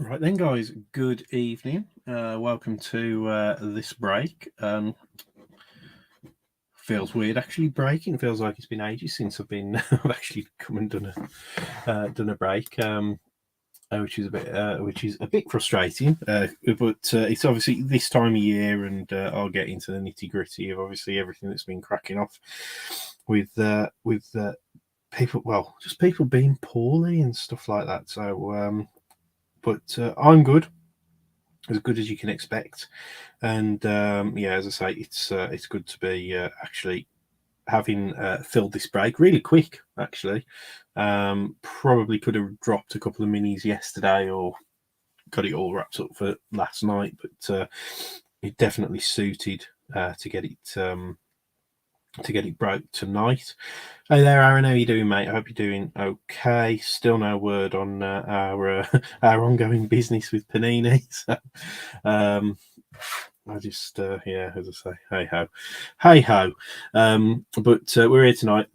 Right then, guys. Good evening. Welcome to this break. Feels weird actually breaking. Feels like it's been ages since I've actually come and done a break. Which is a bit frustrating. But it's obviously this time of year, and I'll get into the nitty gritty of obviously everything that's been cracking off with people. Well, just people being poorly and stuff like that. But I'm good, as good as you can expect. And yeah, as I say, it's good to be actually having filled this break really quick. Actually, probably could have dropped a couple of minis yesterday or got it all wrapped up for last night, but it definitely suited to get it broke tonight. Hey there, Aaron. How you doing, mate? I hope you're doing okay. Still no word on our our ongoing business with Panini. So, I just, yeah, as I say, hey ho. But we're here tonight.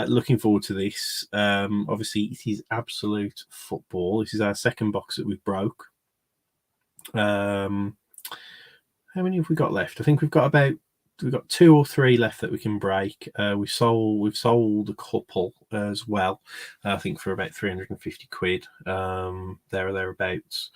Looking forward to this. Obviously, it is absolute football. This is our second box that we've broke. How many have we got left? I think we've got 2 or 3 left that we can break. We've sold a couple as well. I think for about 350 quid. There or thereabouts.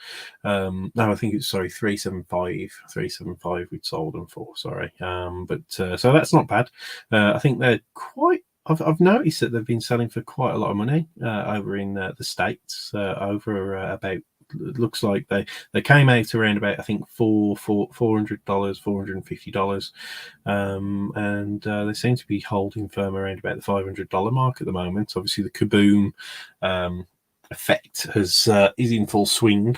No, I think it's 375 we'd sold them for. Sorry. But so that's not bad. I think they're quite. I've noticed that they've been selling for quite a lot of money over in the States. Over about. It looks like they came out around about, I think, $400, $450, and they seem to be holding firm around about the $500 mark at the moment. Obviously, the Kaboom effect is in full swing,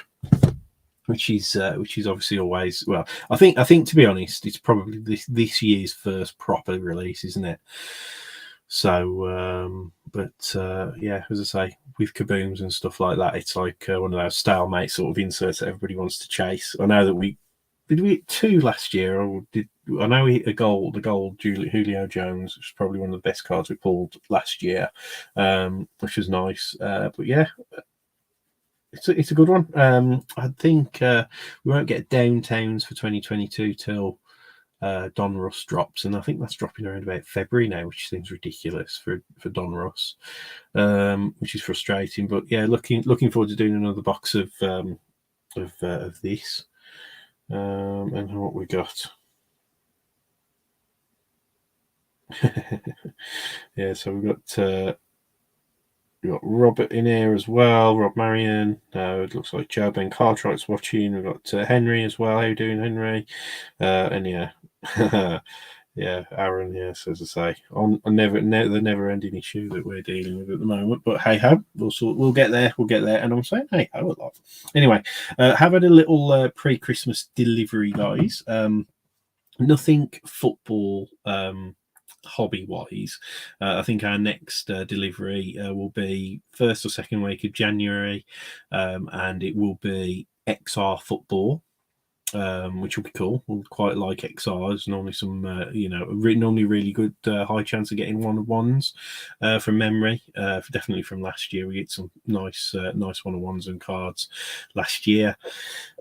which is obviously always well. I think to be honest, it's probably this year's first proper release, isn't it? So, yeah, as I say, with Kabooms and stuff like that, it's like one of those stalemate sort of inserts that everybody wants to chase. I know that we hit 2 last year, or did I know we hit the gold Julio Jones, which was probably one of the best cards we pulled last year, which was nice. But yeah, it's a good one. I think we won't get Downtowns for 2022 till Donruss drops, and I think that's dropping around about February now, which seems ridiculous for Donruss, which is frustrating. But yeah, looking forward to doing another box of this, and what we got. Yeah, so we've got Robert in here as well, Rob Marion. It looks like Joe Ben Cartwright's watching. We've got Henry as well. How you doing, Henry? And yeah, yeah, Aaron. Yes, as I say, on the never-ending issue that we're dealing with at the moment. But hey ho, we'll get there. We'll get there. And I'm saying hey ho a lot. Anyway, have had a little pre-Christmas delivery, guys. Nothing football. Hobby wise, I think our next delivery will be first or second week of January, and it will be XR football, which will be cool. We'll quite like XRs. Normally some normally really good high chance of getting 1-of-1s from memory. Definitely from last year, we get some nice 1-of-1s and cards last year,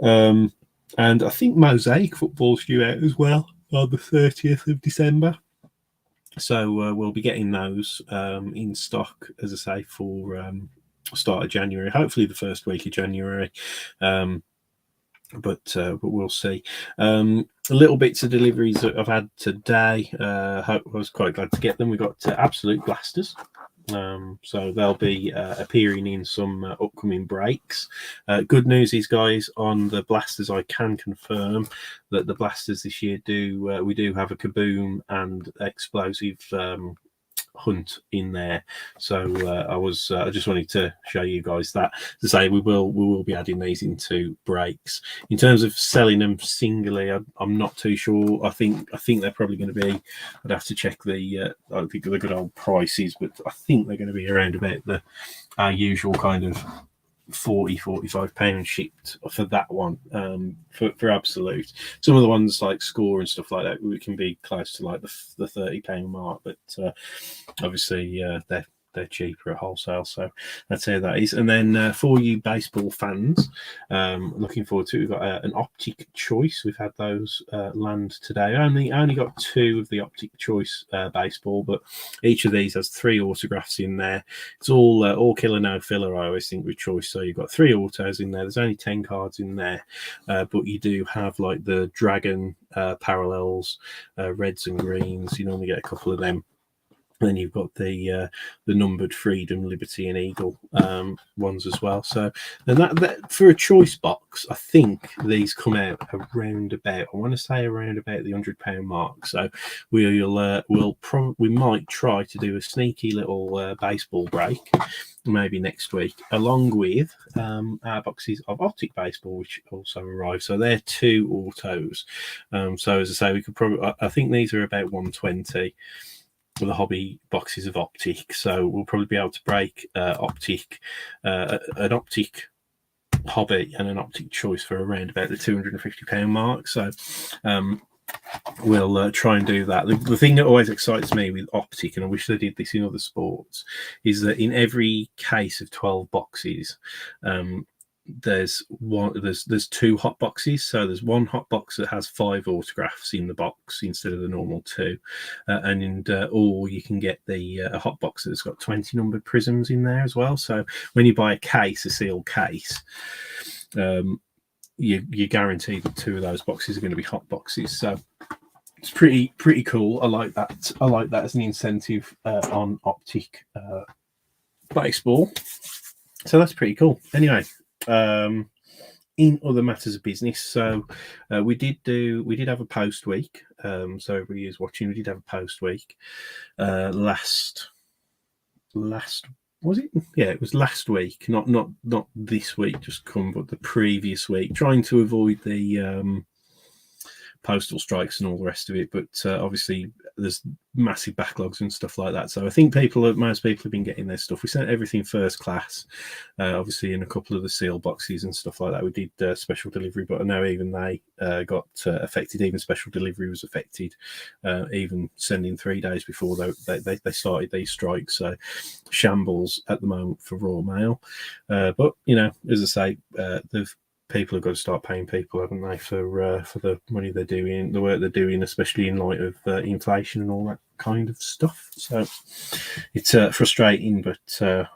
and I think Mosaic football's due out as well on the 30th of December. So we'll be getting those in stock, as I say, for start of January. Hopefully the first week of January, but we'll see. A little bits of deliveries that I've had today. I was quite glad to get them. We got Absolute Blasters. So they'll be appearing in some upcoming breaks. Good news is, guys, on the blasters, I can confirm that the blasters this year we do have a Kaboom and explosive hunt in there. So I just wanted to show you guys that, to say we will be adding these into breaks. In terms of selling them singly, I'm not too sure. I think they're probably going to be, I'd have to check the good old prices, but I think they're going to be around about our usual kind of £40-45 shipped for that one, for Absolute. Some of the ones like Score and stuff like that, we can be close to like the £30 mark, but obviously they're they're cheaper at wholesale. So that's how that is. And then for you baseball fans, looking forward to it, we've got an Optic Choice. We've had those land today. I only got 2 of the Optic Choice baseball, but each of these has 3 autographs in there. It's all killer, no filler, I always think, with Choice. So you've got 3 autos in there. There's only 10 cards in there, but you do have like the Dragon parallels, reds and greens. You normally get a couple of them. Then you've got the numbered Freedom, Liberty, and Eagle ones as well. So, and that for a choice box, I think these come out around about, I want to say around about the £100 mark. So we might try to do a sneaky little baseball break, maybe next week, along with our boxes of Optic Baseball, which also arrive. So they're 2 autos. So as I say, we could probably, I think these are about 120. For the hobby boxes of Optic, so we'll probably be able to break Optic, an Optic hobby and an Optic Choice for around about the £250 mark. So we'll try and do that. The thing that always excites me with Optic, and I wish they did this in other sports, is that in every case of 12 boxes, there's 2 hot boxes. So there's one hot box that has 5 autographs in the box instead of the normal 2, or you can get the hot box that's got 20 numbered prisms in there as well. So when you buy a sealed case, you're guaranteed that 2 of those boxes are going to be hot boxes. So it's pretty cool. I like that as an incentive on Optic baseball. So that's pretty cool. Anyway, in other matters of business, so we did have a post week. So everybody who's watching, we did have a post week last was it? Yeah, it was last week, not this week just come, but the previous week, trying to avoid the postal strikes and all the rest of it. But obviously there's massive backlogs and stuff like that. So I think most people have been getting their stuff. We sent everything first class, obviously in a couple of the seal boxes and stuff like that. We did special delivery, but I know even they got affected. Even special delivery was affected, even sending 3 days before they started these strikes. So shambles at the moment for Royal Mail. But, you know, as I say, people have got to start paying people, haven't they, for the money they're doing, the work they're doing, especially in light of inflation and all that kind of stuff. So it's frustrating, but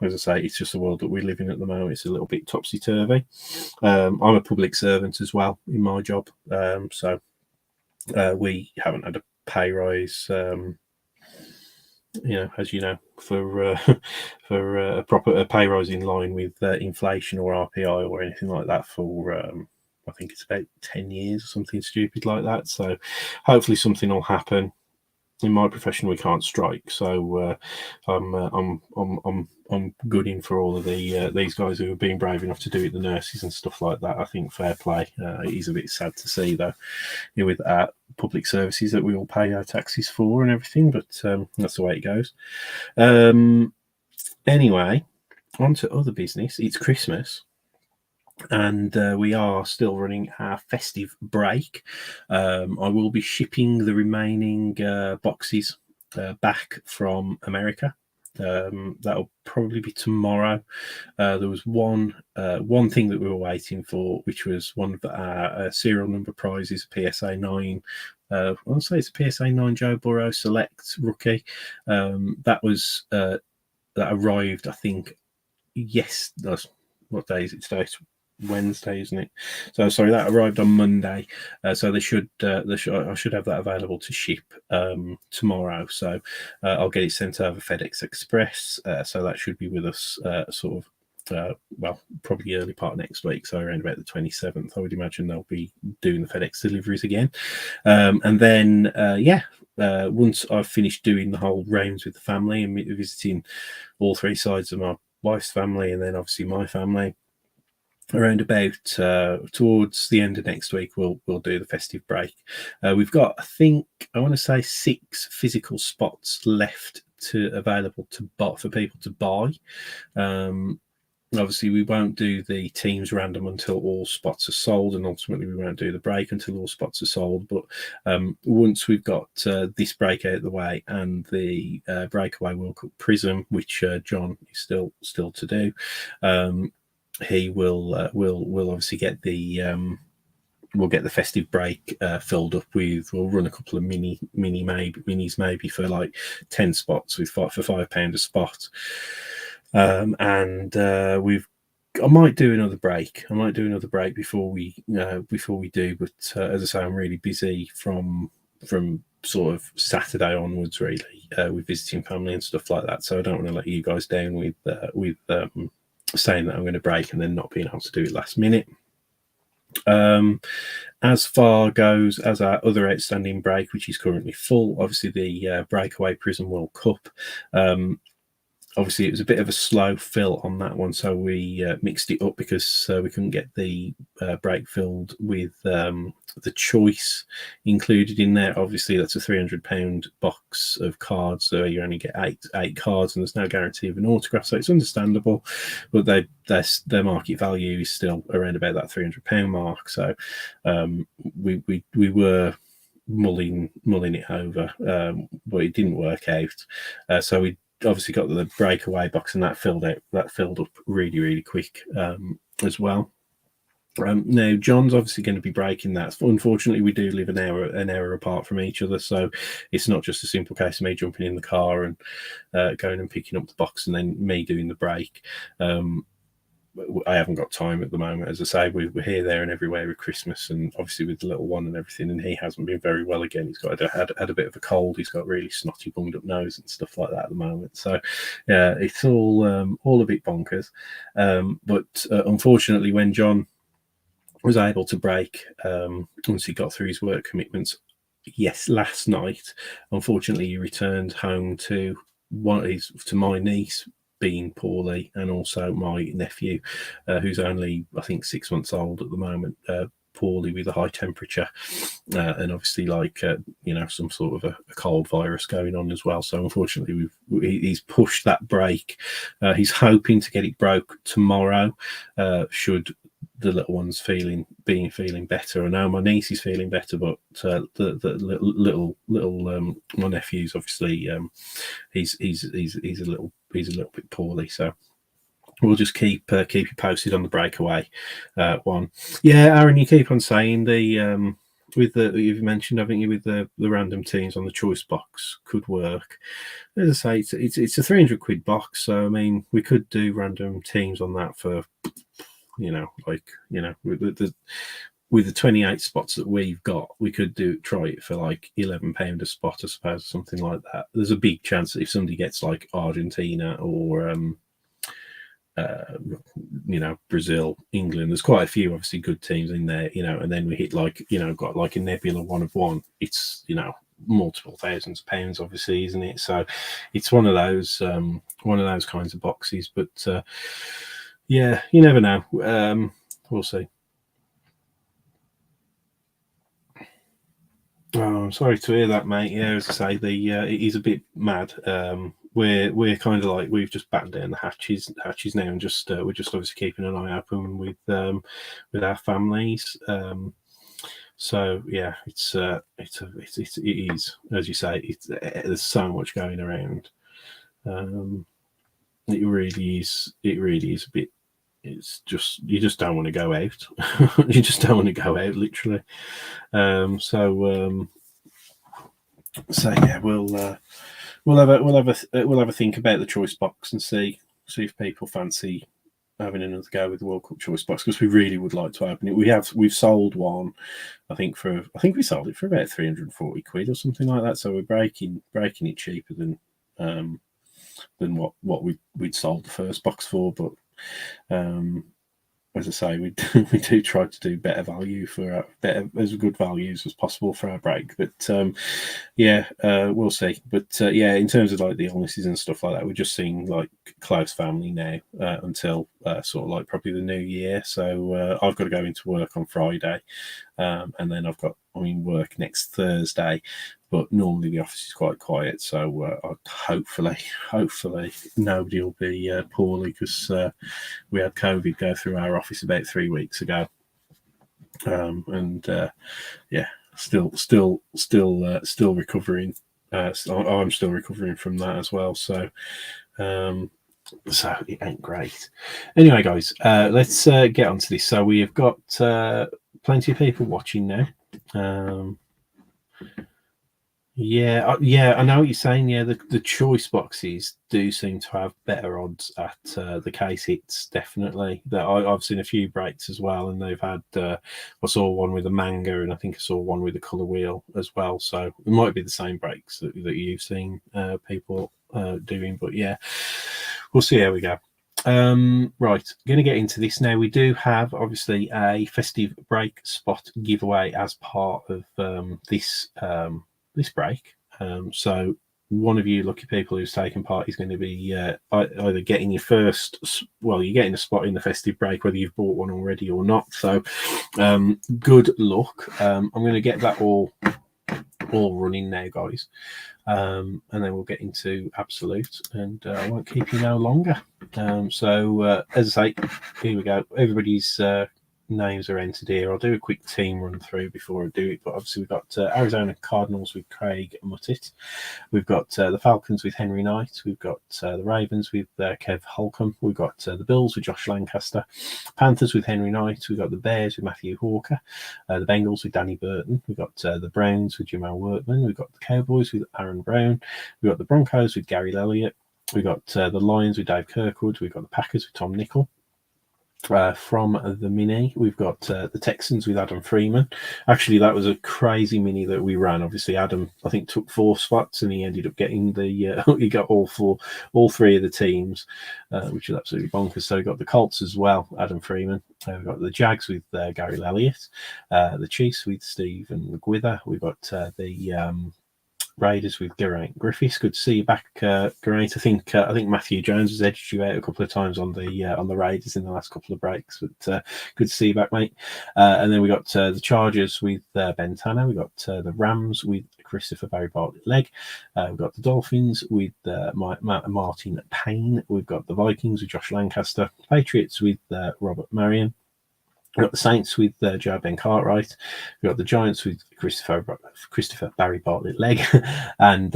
as I say, it's just the world that we live in at the moment. It's a little bit topsy-turvy. I'm a public servant as well in my job, so we haven't had a pay rise, as you know, for a proper pay rise in line with inflation or RPI or anything like that for I think it's about 10 years or something stupid like that. So hopefully something will happen. In my profession, we can't strike, so I'm good in for all of these guys who have been brave enough to do it, the nurses and stuff like that. I think fair play. It is a bit sad to see, though, with our public services that we all pay our taxes for and everything, but that's the way it goes. Anyway, on to other business. It's Christmas, and we are still running our festive break. I will be shipping the remaining boxes back from America. That'll probably be tomorrow. There was one thing that we were waiting for, which was one of our serial number prizes, PSA 9. I want to say it's a PSA 9 Joe Burrow Select rookie. That arrived, I think, yes. What day is it today? It's Wednesday, isn't it? So sorry, that arrived on Monday. So I should have that available to ship tomorrow. So I'll get it sent over FedEx Express. So that should be with us probably early part next week. So around about the 27th, I would imagine they'll be doing the FedEx deliveries again. And then once I've finished doing the whole rounds with the family and visiting all 3 sides of my wife's family and then obviously my family, around about towards the end of next week, we'll do the festive break. We've got, I want to say 6 physical spots left available for people to buy. Obviously, we won't do the teams random until all spots are sold, and ultimately we won't do the break until all spots are sold. But once we've got this break out of the way and the breakaway World Cup Prism, which John is still to do, he will obviously get the we'll get the festive break filled up with. We'll run a couple of minis maybe for like 10 spots with for £5 a spot. And I might do another break. Before we do. But as I say, I'm really busy from sort of Saturday onwards, really, with visiting family and stuff like that. So I don't want to let you guys down with saying that I'm going to break and then not being able to do it last minute. As far goes as our other outstanding break, which is currently full, obviously the Breakaway Prism World Cup. Obviously, it was a bit of a slow fill on that one, so we mixed it up because we couldn't get the break filled with the choice included in there. Obviously, that's a £300 box of cards, so you only get eight cards, and there's no guarantee of an autograph, so it's understandable. But their market value is still around about that £300 mark. So we were mulling it over, but it didn't work out. So we obviously got the breakaway box, and that filled up really quick as well. Now John's obviously going to be breaking that. Unfortunately, we do live an hour apart from each other, so it's not just a simple case of me jumping in the car and going and picking up the box and then me doing the break. I haven't got time at the moment. As I say, we're here, there, and everywhere with Christmas, and obviously with the little one and everything. And he hasn't been very well again. He's had a bit of a cold. He's got really snotty, bunged up nose and stuff like that at the moment. So, yeah, it's all a bit bonkers. But unfortunately, when John was able to break, once he got through his work commitments, last night, unfortunately, he returned home to my niece being poorly, and also my nephew, who's only I think 6 months old at the moment, poorly with a high temperature, and obviously some sort of a cold virus going on as well. So unfortunately, he's pushed that break. He's hoping to get it broke tomorrow, should the little one's feeling better. I know my niece is feeling better, but the little my nephew's obviously he's a little bit poorly. So we'll just keep you posted on the breakaway one. Yeah, Aaron, you keep on saying the with the you've mentioned, haven't you, with the random teams on the choice box could work. As I say, it's a £300 box, so I mean we could do random teams on that for with the 28 spots that we've got, we could try it for like £11 a spot, I suppose, something like that. There's a big chance that if somebody gets like Argentina or Brazil, England, there's quite a few obviously good teams in there, and then we hit got like a nebula one of one. It's multiple thousands of pounds, obviously, isn't it? So it's one of those kinds of boxes. But yeah, you never know. We'll see. Oh, I'm sorry to hear that, mate. Yeah, as I say, it is a bit mad. We're kind of like we've just battened down the hatches now, and just we're just obviously keeping an eye open with our families. So yeah, it is, as you say, there's so much going around. It really is a bit. It's just you just don't want to go out. You just don't want to go out, literally. So yeah, we'll have a think about the choice box and see if people fancy having another go with the World Cup choice box, because we really would like to open it. We've sold one, I think we sold it for about £340 or something like that. So we're breaking it cheaper than what we'd sold the first box for. But as I say, we do try to do better value for as good values as possible for our break. But yeah, we'll see. But yeah, in terms of like the illnesses and stuff like that, we're just seeing like close family now until sort of like probably the new year. So I've got to go into work on Friday, and then I'm in work next Thursday. But normally the office is quite quiet, so hopefully nobody will be poorly, because we had COVID go through our office about 3 weeks ago, and yeah, still recovering. I'm still recovering from that as well. So it ain't great. Anyway, guys, let's get onto this. So we have got plenty of people watching now. Yeah, I know what you're saying. Yeah, the choice boxes do seem to have better odds at the case hits. Definitely, that I've seen a few breaks as well, and they've had. I saw one with a manga, and I think I saw one with a color wheel as well. So it might be the same breaks that you've seen people doing. But yeah, we'll see how we go. Right, going to get into this now. We do have obviously a festive break spot giveaway as part of this break. So one of you lucky people who's taken part is going to be either getting your first, you're getting a spot in the festive break, whether you've bought one already or not. So good luck. I'm going to get that all running now, guys. And then we'll get into Absolute, and I won't keep you no longer. So as I say, here we go. Everybody's names are entered here. I'll do a quick team run through before I do it, but obviously we've got Arizona Cardinals with Craig Muttit. We've got the Falcons with Henry Knight. We've got the Ravens with Kev Holcomb. We've got the Bills with Josh Lancaster. Panthers with Henry Knight. We've got the Bears with Matthew Hawker. The Bengals with Danny Burton. We've got the Browns with Jamal Workman. We've got the Cowboys with Aaron Brown. We've got the Broncos with Gary Elliott. We've got the Lions with Dave Kirkwood. We've got the Packers with Tom Nickel. From the mini, we've got the Texans with Adam Freeman. Actually, that was a crazy mini that we ran. Obviously, Adam, I think, took 4 spots, and he ended up getting he got all 3 of the teams, which is absolutely bonkers. So we got the Colts as well, Adam Freeman. We've got the Jags with Gary Elliott, the Chiefs with Stephen Gwither. We've got the Raiders with Geraint Griffiths. Good to see you back, Geraint. I think Matthew Jones has edged you out a couple of times on the Raiders in the last couple of breaks, but good to see you back, mate. And then we got the Chargers with Ben Tanner. We got the Rams with Christopher Barry Bartlett Legg. We've got the Dolphins with Martin Payne. We've got the Vikings with Josh Lancaster. Patriots with Robert Marion. We've got the Saints with Joe Ben Cartwright. We've got the Giants with Christopher Barry Bartlett Legg. And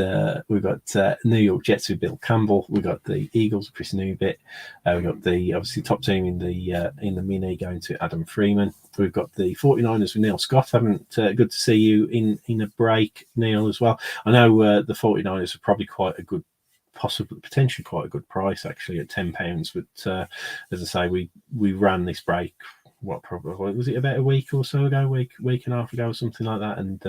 we've got New York Jets with Bill Campbell. We've got the Eagles with Chris Newbit. We've got the obviously top team in the mini going to Adam Freeman. We've got the 49ers with Neil Scott. Good to see you in a break, Neil, as well. I know the 49ers are probably quite a good, potentially quite a good price actually at £10. But as I say, we ran this break. What probably was it about a week or so ago, week and a half ago, something like that. And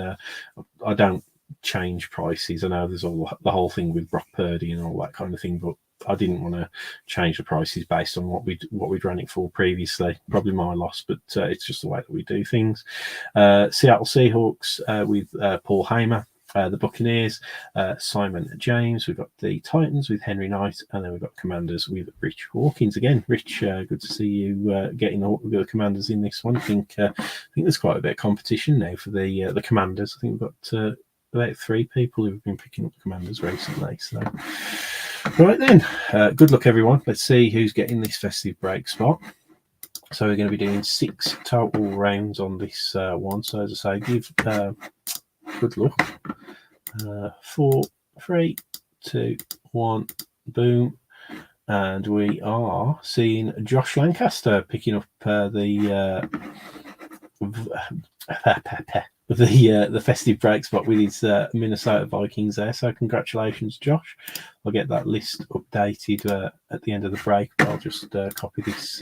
I don't change prices. I know there's the whole thing with Brock Purdy and all that kind of thing, but I didn't want to change the prices based on what we'd ran it for previously. Probably my loss, but it's just the way that we do things. Seattle Seahawks with Paul Hamer. The Buccaneers, Simon James. We've got the Titans with Henry Knight, and then we've got Commanders with Rich Hawkins again. Rich, good to see you getting the Commanders in this one. I think there's quite a bit of competition now for the Commanders. I think we've got about 3 people who've been picking up the Commanders recently. So, right then, good luck everyone. Let's see who's getting this festive break spot. So we're going to be doing 6 total rounds on this one. So as I say, give good luck. 4, 3, 2, 1, boom. And we are seeing Josh Lancaster picking up the festive break spot with his Minnesota Vikings there. So congratulations, Josh. I'll get that list updated at the end of the break, but I'll just copy this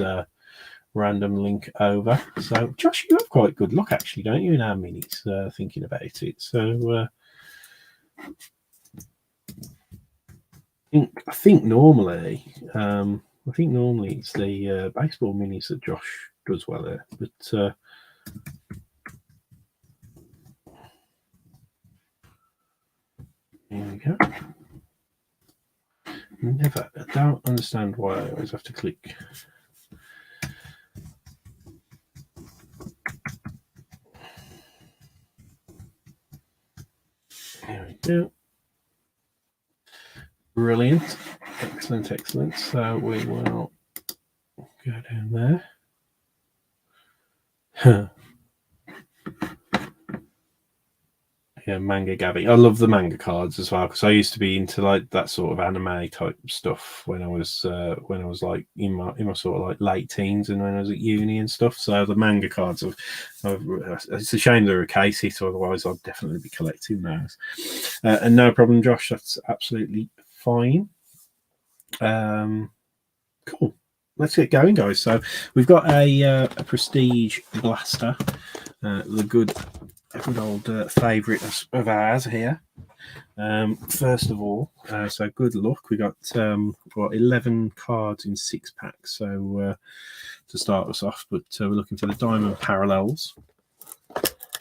random link over. So, Josh, you have quite good luck, actually, don't you, in our minis, thinking about it. So, I think normally it's the baseball minis that Josh does well there, but here we go. I don't understand why I always have to click. There we go. Brilliant. Excellent, excellent. So we will go down there. Yeah, manga Gabby. I love the manga cards as well because I used to be into like that sort of anime type stuff when I was like in my sort of like late teens and when I was at uni and stuff. So the manga cards it's a shame they're a case hit, otherwise I'd definitely be collecting those. And no problem, Josh. That's absolutely fine. Cool. Let's get going, guys. So we've got a Prestige Blaster, the good old favourite of ours here. First of all, so good luck. We got 11 cards in 6 packs. So to start us off, but we're looking for the Diamond Parallels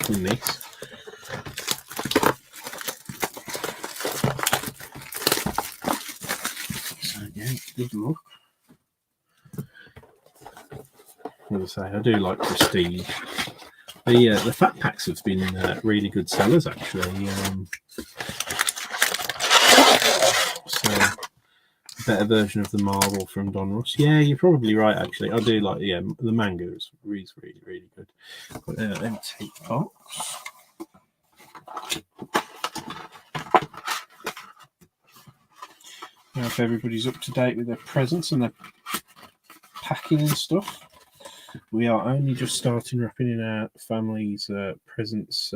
in this. So yeah, good luck. As I say, I do like Prestige. The fat packs have been really good sellers, actually. So, a better version of the Marvel from Donruss. Yeah, you're probably right, actually. I do like, the manga is really, really good. But empty box. Now, if everybody's up to date with their presents and their packing and stuff. We are only just starting wrapping in our family's presents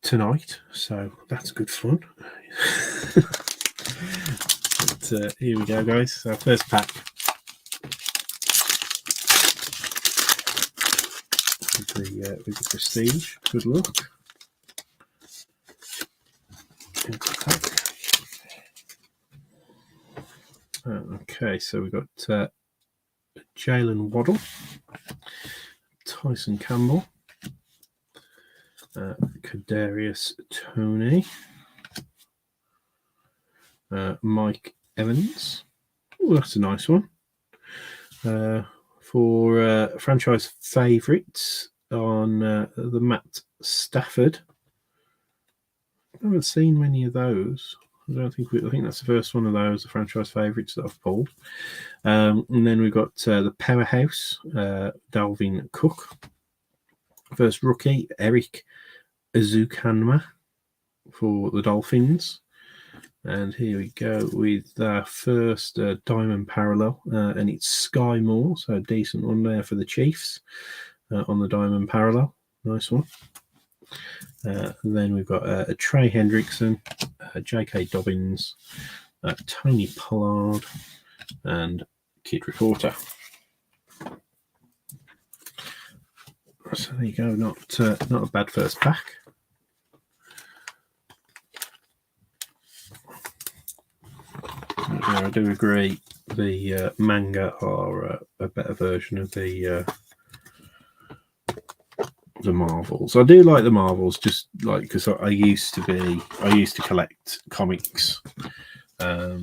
tonight, so that's good fun. But here we go, guys. So first pack with the Prestige. Good luck. Okay, so we've got Jalen Waddle, Tyson Campbell, Kadarius Toney, Mike Evans. Oh, that's a nice one. For franchise favourites on the Matt Stafford. I haven't seen many of those. I think that's the first one of those, the franchise favourites that I've pulled. And then we've got the Powerhouse, Dalvin Cook. First rookie, Eric Ezukanma for the Dolphins. And here we go with our first Diamond Parallel, and it's Sky Moore, so a decent one there for the Chiefs on the Diamond Parallel. Nice one. And then we've got a Trey Hendrickson, J.K. Dobbins, Tony Pollard, and Kid Reporter. So there you go. Not a bad first pack. I do agree. The manga are a better version of the Marvels. I do like the Marvels, just like because I used to collect comics. I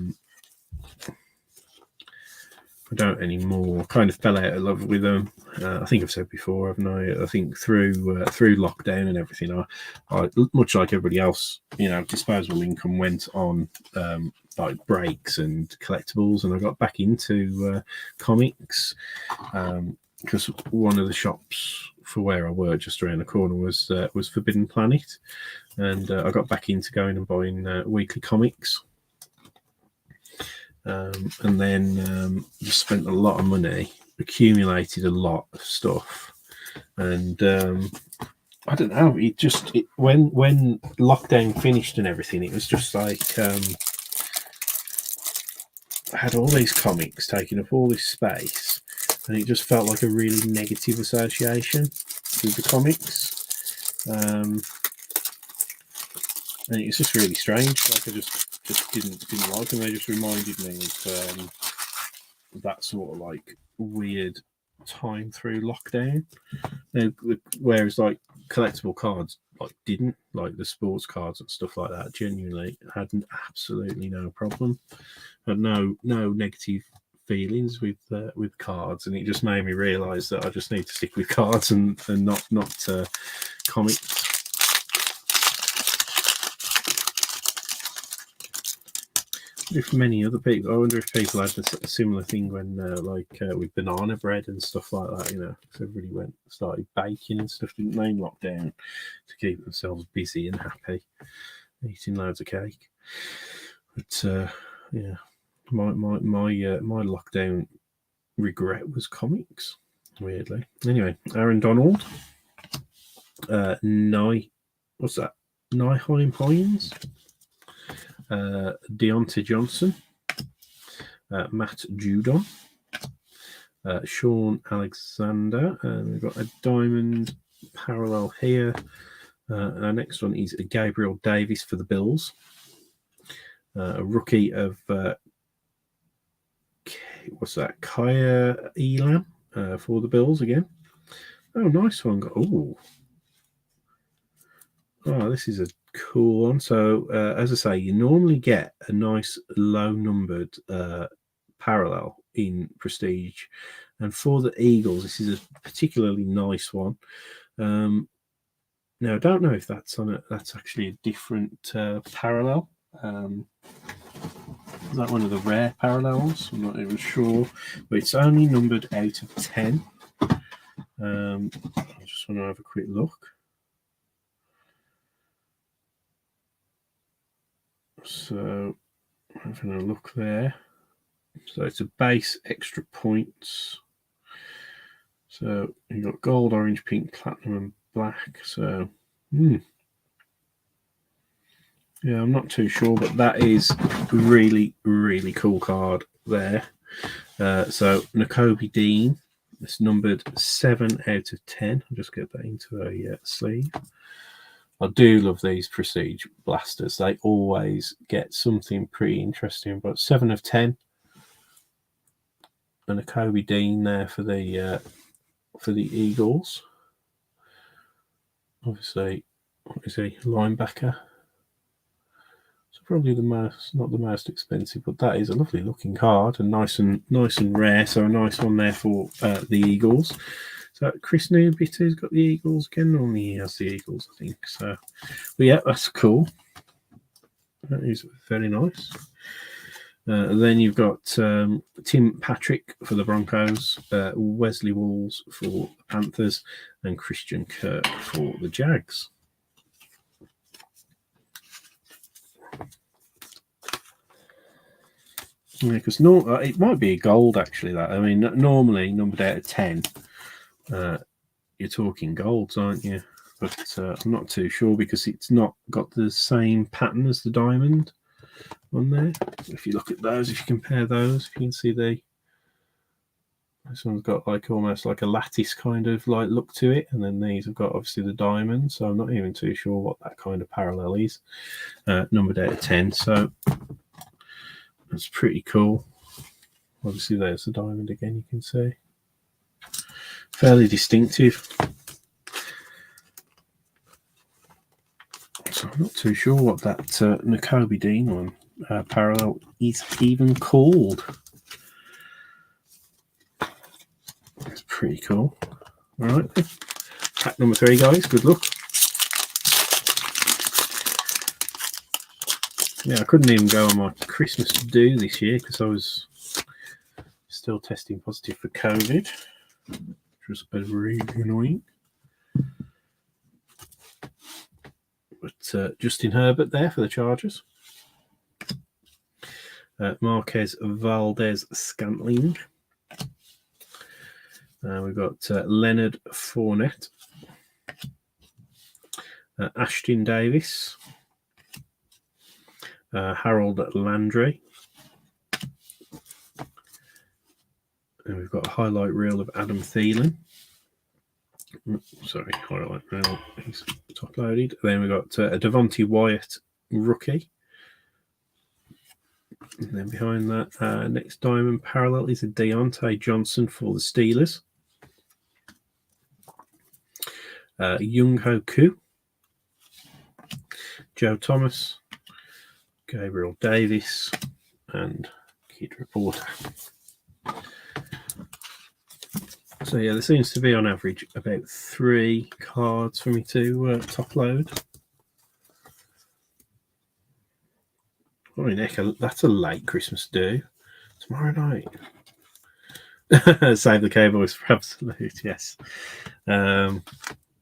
don't anymore. Kind of fell out of love with them. I think I've said before, haven't I? I think through lockdown and everything, I much like everybody else, disposable income went on like breaks and collectibles, and I got back into comics because one of the shops for where I work just around the corner was Forbidden Planet, and I got back into going and buying weekly comics. And then just spent a lot of money, accumulated a lot of stuff, and I don't know. When lockdown finished and everything, it was just like I had all these comics taking up all this space, and it just felt like a really negative association with the comics, and it's just really strange. Like I just didn't like them. They just reminded me of that sort of like weird time through lockdown. Whereas like collectible cards like didn't, like the sports cards and stuff like that, genuinely had absolutely no problem. Had no negative feelings with cards, and it just made me realise that I just need to stick with cards and not comics. If many other people, I wonder if people had a similar thing when, with banana bread and stuff like that. So everybody started baking and stuff, didn't they, in lockdown, to keep themselves busy and happy, eating loads of cake. But yeah, my lockdown regret was comics, weirdly. Anyway, Aaron Donald, what's that? Nyheim Hines. Deontay Johnson, Matt Judon, Sean Alexander, and we've got a diamond parallel here. Our next one is Gabriel Davis for the Bills, a rookie of Kaya Elam for the Bills again. Oh, nice one. Oh, this is a cool one. So, as I say, you normally get a nice low-numbered parallel in Prestige. And for the Eagles, this is a particularly nice one. Now, I don't know if that's actually a different parallel. Is that one of the rare parallels? I'm not even sure. But it's only numbered out of 10. I just want to have a quick look. So, having a look there. So it's a base extra points. So you've got gold, orange, pink, platinum, and black. So, yeah, I'm not too sure, but that is a really, really cool card there. So Nakobe Dean, it's numbered 7 out of 10. I'll just get that into a sleeve. I do love these Prestige blasters. They always get something pretty interesting. But 7 of 10. And a Kobe Dean there for the Eagles. Obviously, what is he? Linebacker. So probably not the most expensive, but that is a lovely looking card and nice and rare. So a nice one there for the Eagles. So Chris Newbitter's got the Eagles again. Normally he has the Eagles, I think. So, but yeah, that's cool. That is very nice. Then you've got Tim Patrick for the Broncos, Wesley Walls for the Panthers, and Christian Kirk for the Jags. Yeah, because it might be a gold actually. That, I mean, normally numbered out of 10, you're talking golds, aren't you? But I'm not too sure because it's not got the same pattern as the diamond on there. If you look at those, if you compare those, if you can see this one's got almost like a lattice kind of look to it, and then these have got obviously the diamond. So I'm not even too sure what that kind of parallel is. Numbered out of 10, so that's pretty cool. Obviously there's the diamond again, you can see. Fairly distinctive. So I'm not too sure what that Nakobe Dean one parallel is even called. It's pretty cool. All right, pack number 3, guys. Good luck. Yeah, I couldn't even go on my Christmas do this year because I was still testing positive for COVID, which was really annoying. But Justin Herbert there for the Chargers. Marquez Valdez Scantling. We've got Leonard Fournette. Ashton Davis. Harold Landry. And we've got a highlight reel of Adam Thielen. Sorry, highlight reel. He's top loaded. Then we've got a Devontae Wyatt rookie. And then behind that, next diamond parallel is a Deontay Johnson for the Steelers. Young Ho Koo. Joe Thomas. Gabriel Davis. And Kid Reporter. So yeah, there seems to be on average about 3 cards for me to top load. I mean, that's a late Christmas do. Tomorrow night. Save the Cowboys for absolute, yes.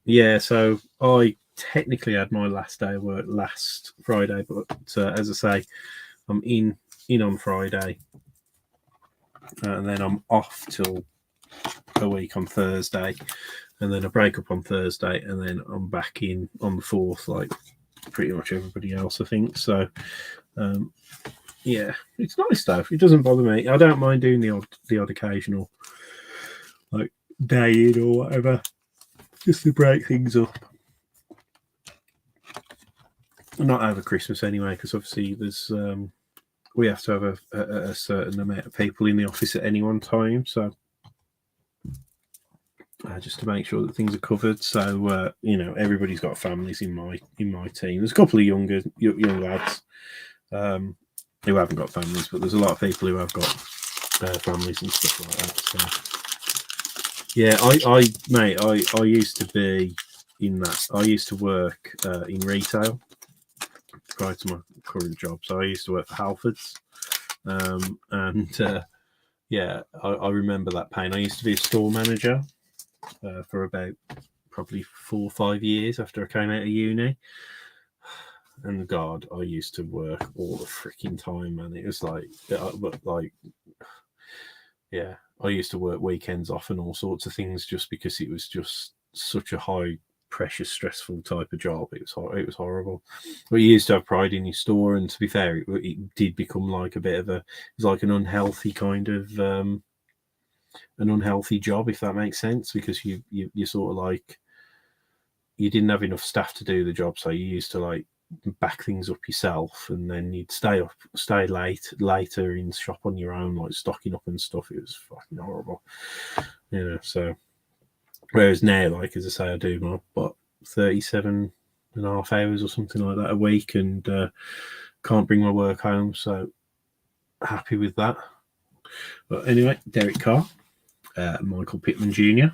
Yeah, so I technically had my last day of work last Friday, but as I say, I'm in on Friday, and then I'm off till a week on Thursday, and then I break up on Thursday, and then I'm back in on the 4th, like pretty much everybody else, I think. So, yeah, it's nice though. It doesn't bother me. I don't mind doing the odd occasional like day in or whatever, just to break things up. Not over Christmas anyway, because obviously there's we have to have a certain amount of people in the office at any one time, so just to make sure that things are covered. So everybody's got families in my team. There's a couple of young lads who haven't got families, but there's a lot of people who have got families and stuff like that. So yeah, I used to be in that. I used to work in retail prior to my current job. So I used to work for Halfords, and yeah, I remember that pain. I used to be a store manager for about probably 4 or 5 years after I came out of uni. And God, I used to work all the freaking time, man. It was yeah, I used to work weekends off and all sorts of things just because it was just such a high pressure, stressful type of job. It was horrible. But you used to have pride in your store, and to be fair, it did become like a bit of it was like an unhealthy kind of an unhealthy job, if that makes sense, because you sort of like you didn't have enough staff to do the job, so you used to like back things up yourself, and then you'd stay later in shop on your own, like stocking up and stuff. It was fucking horrible, so whereas now, like as I say, I do my 37 and a half hours or something like that a week, and can't bring my work home, so happy with that. But anyway, Derek Carr, Michael Pittman Jr.,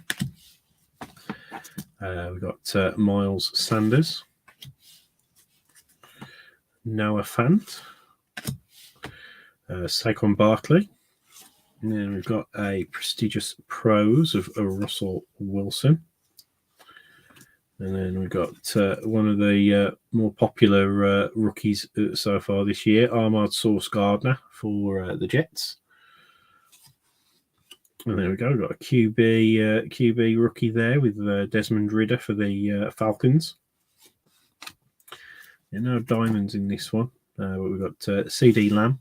we've got Miles Sanders, Noah Fant, Saquon Barkley, and then we've got a prestigious pros of Russell Wilson, and then we've got one of the more popular rookies so far this year, Ahmad Sauce Gardner for the Jets. And there we go. We've got a QB rookie there with Desmond Ridder for the Falcons. No diamonds in this one. We've got CeeDee Lamb,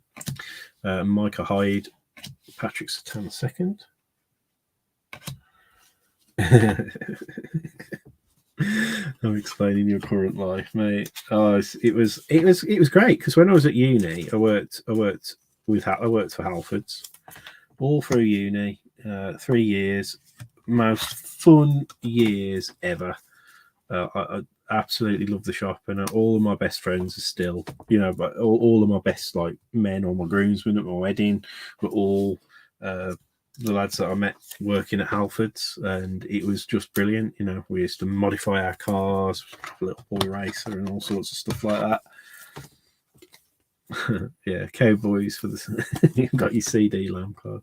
Micah Hyde, Patrick Surtain II. I'm explaining your current life, mate. Oh, it was great because when I was at uni, I worked for Halfords all through uni, 3 years, most fun years ever. I absolutely love the shop, and all of my best friends are still, but all of my best like men or my groomsmen at my wedding were all the lads that I met working at Halfords, and it was just brilliant. We used to modify our cars, a little boy racer, and all sorts of stuff like that. Yeah, Cowboys for the you've got your CeeDee Lamb card,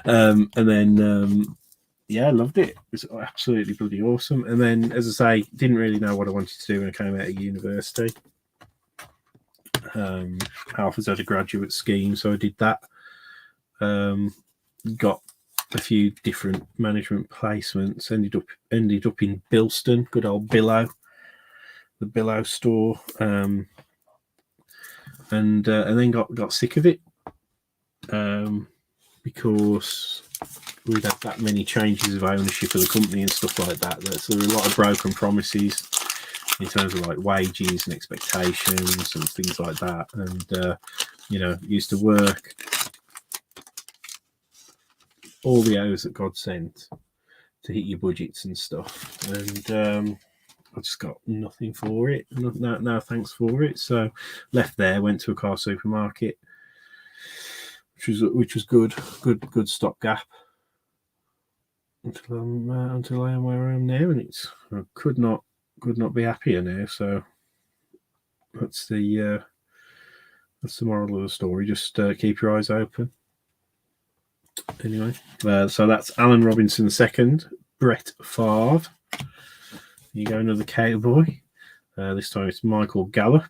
and then. Yeah, I loved it. It was absolutely bloody awesome. And then, as I say, didn't really know what I wanted to do when I came out of university. Halfords had a graduate scheme, so I did that. Got a few different management placements. Ended up in Bilston, good old Billow, the Billow store, and then got sick of it because we'd had that many changes of ownership of the company and stuff like that. So there were a lot of broken promises in terms of like wages and expectations and things like that. And used to work all the hours that God sent to hit your budgets and stuff. And I just got nothing for it. No thanks for it. So left there, went to a car supermarket. which was good stopgap until I am where I am now, and I could not be happier now. So that's the moral of the story. Just keep your eyes open. Anyway, so that's Alan Robinson second, Brett Favre. You go another cowboy. This time it's Michael Gallup.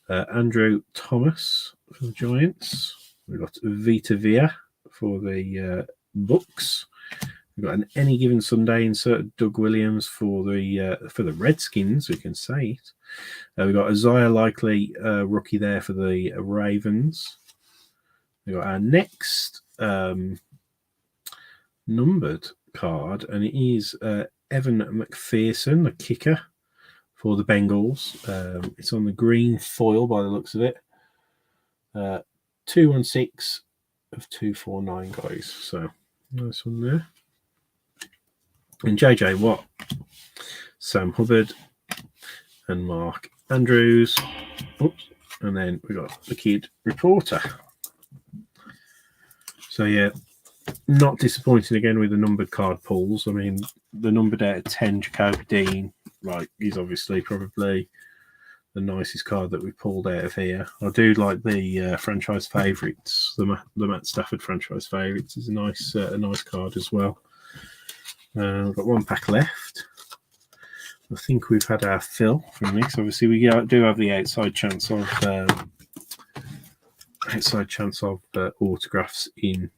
Andrew Thomas for the Giants. We've got Vita Vea for the Bucks. We've got an Any Given Sunday insert Doug Williams for the Redskins. We can say it. We've got Isaiah Likely, rookie there for the Ravens. We've got our next numbered card, and it is Evan McPherson, the kicker for the Bengals. It's on the green foil by the looks of it. 216 of 249, guys. So nice one there. And JJ Watt, Sam Hubbard, and Mark Andrews. Oops. And then we got the Kid Reporter. So yeah, not disappointing again with the numbered card pulls. I mean, the numbered out of 10, Jacoby Dean, right, he's obviously probably the nicest card that we pulled out of here. I do like the franchise favourites, the Matt Stafford franchise favourites is a nice card as well. We've got one pack left. I think we've had our fill from this. Obviously, we do have the outside chance of autographs in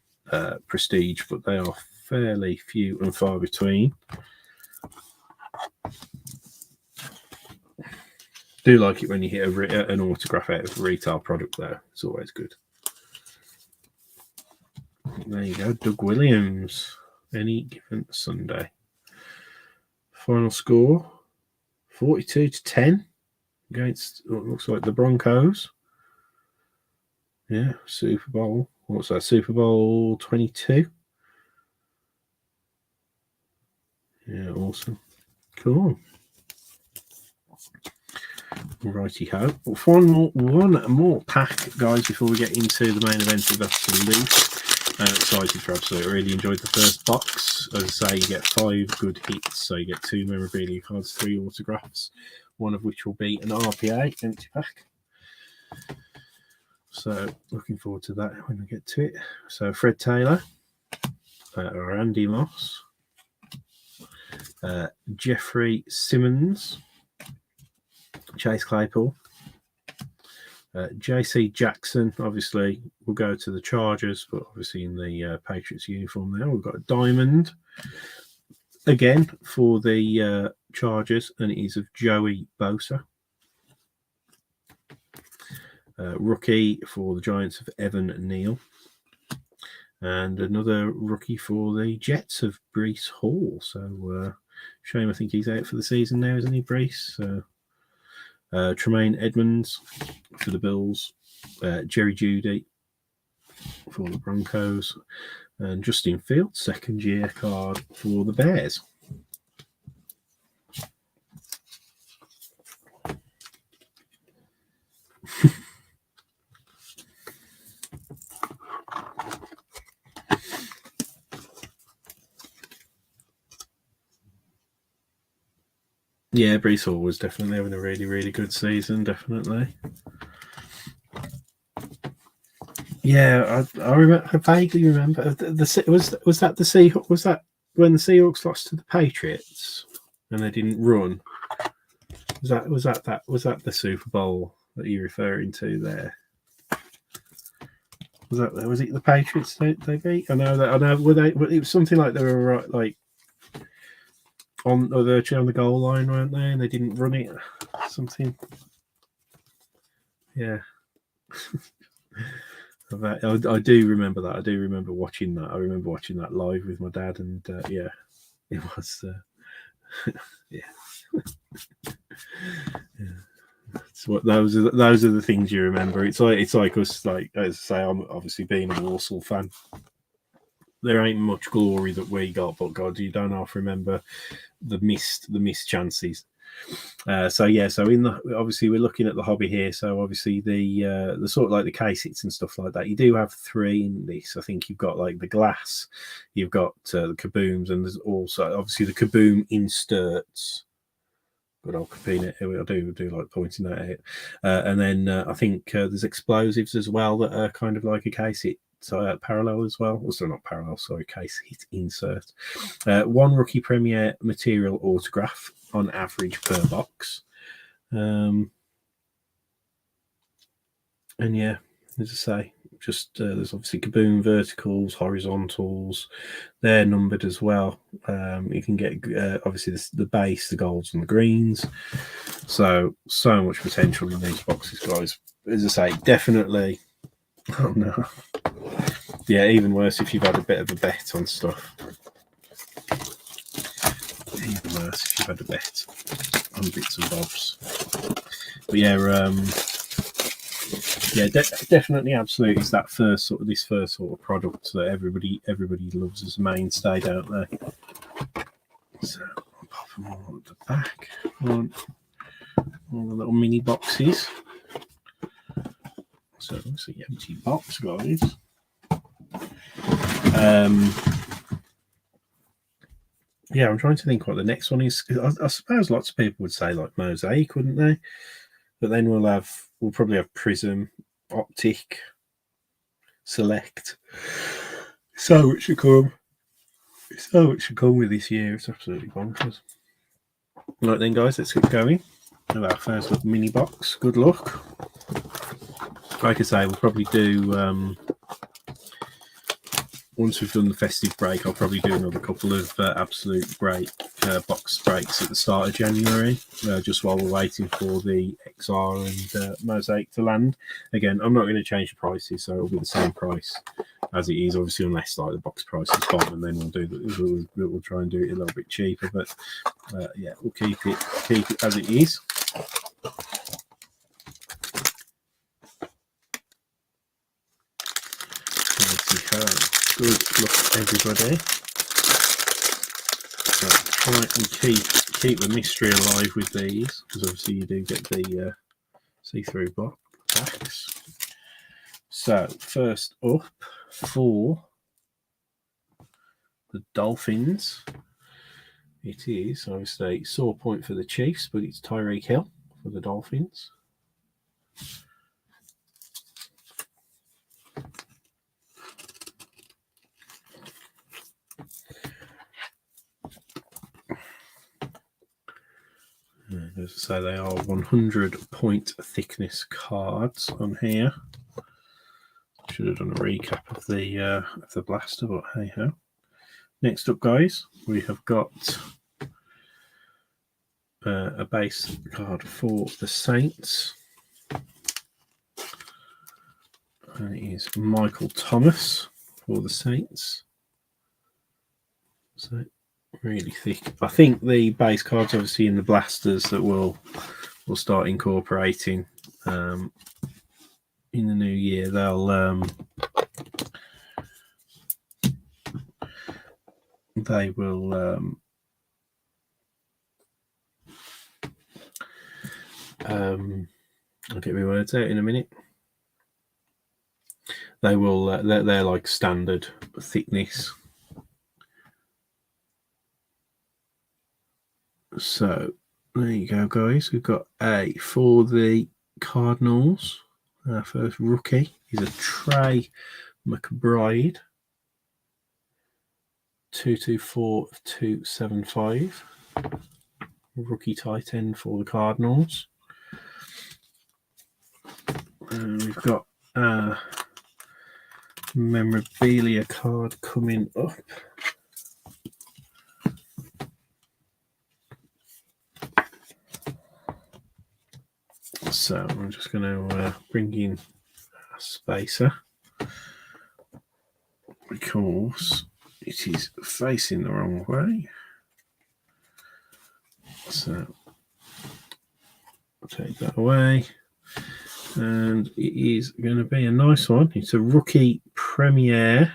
Prestige, but they are fairly few and far between. Do like it when you hit an autograph out of a retail product, though. It's always good. There you go, Doug Williams. Any Given Sunday. Final score 42-10 against what looks like the Broncos. Yeah, Super Bowl. What's that? Super Bowl 22. Yeah, awesome. Cool. Righty ho. One more pack, guys, before we get into the main event of Absolute. Excited for Absolute. I really enjoyed the first box. As I say, you get 5 good hits. So you get 2 memorabilia cards, 3 autographs, one of which will be an RPA empty pack. So looking forward to that when we get to it. So Fred Taylor, Randy Moss, Jeffrey Simmons, Chase Claypool, JC Jackson, obviously will go to the Chargers, but obviously in the Patriots uniform there. We've got a diamond again for the Chargers, and it is of Joey Bosa. Rookie for the Giants of Evan Neal. And another rookie for the Jets of Breece Hall. So, shame, I think he's out for the season now, isn't he, Breece? Tremaine Edmonds for the Bills. Jerry Jeudy for the Broncos. And Justin Fields, second-year card for the Bears. Yeah, Breece Hall was definitely having a really, really good season, definitely. Yeah, I remember. I vaguely remember. Was that the Seahawks? Was that when the Seahawks lost to the Patriots and they didn't run? Was that the Super Bowl that you're referring to there? Was it the Patriots they beat? I know. Were they? It was something like they were like on the goal line, weren't they? And they didn't run it. Something. Yeah. I do remember that. I do remember watching that. I remember watching that live with my dad, and yeah, it was. Yeah. Yeah. So those are the things you remember. It's like us, like as I say, I'm obviously being a Walsall fan. There ain't much glory that we got, but God, you don't half remember the missed chances. So in the obviously we're looking at the hobby here. So obviously the sort of like the case hits and stuff like that. You do have 3 in this. I think you've got like the glass, you've got the kabooms, and there's also obviously the kaboom inserts. Good old Capina. I do like pointing that out. And then I think there's explosives as well that are kind of like a case hit parallel as well. Also not parallel, sorry, case hit insert. 1 rookie premier material autograph on average per box. And yeah, as I say, just there's obviously kaboom verticals, horizontals. They're numbered as well. You can get obviously the base, the golds and the greens. So much potential in these boxes, guys. As I say, definitely. Oh no. Yeah, even worse if you've had a bit of a bet on stuff. Even worse if you've had a bet on bits and bobs. But yeah, definitely, absolutely. It's that this first sort of product that everybody loves as a mainstay, don't they? So I'll pop them all at the back. All the little mini boxes. So it's an empty box, guys. Yeah, I'm trying to think what the next one is. I suppose lots of people would say like Mosaic, wouldn't they? But then we'll probably have Prism, Optic, Select. So much to come. With this year. It's absolutely bonkers. Right then, guys, let's get going with our first little mini box. Good luck. Like I say, we'll probably do once we've done the festive break, I'll probably do another couple of absolute great box breaks at the start of January, just while we're waiting for the XR and Mosaic to land. Again, I'm not going to change the prices, so it'll be the same price as it is, obviously, unless like the box price is gone, and then we'll try and do it a little bit cheaper. But yeah, we'll keep it as it is. Good luck, everybody. So try and keep the mystery alive with these, because obviously you do get the see-through backs. So first up for the Dolphins, it is obviously sore point for the Chiefs, but it's Tyreek Hill for the Dolphins. As I say, they are 100 point thickness cards on here. Should have done a recap of the blaster, but hey ho. Next up, guys, we have got a base card for the Saints. And it is Michael Thomas for the Saints. So really thick. I think the base cards, obviously, in the blasters that we'll start incorporating in the new year. They will I'll get my words out in a minute. They will they're like standard thickness. So there you go, guys. We've got for the Cardinals. Our first rookie is a Trey McBride. 224 of 275. Rookie tight end for the Cardinals. And we've got a memorabilia card coming up. So I'm just going to bring in a spacer, because it is facing the wrong way. So I'll take that away. And it is going to be a nice one. It's a rookie premiere.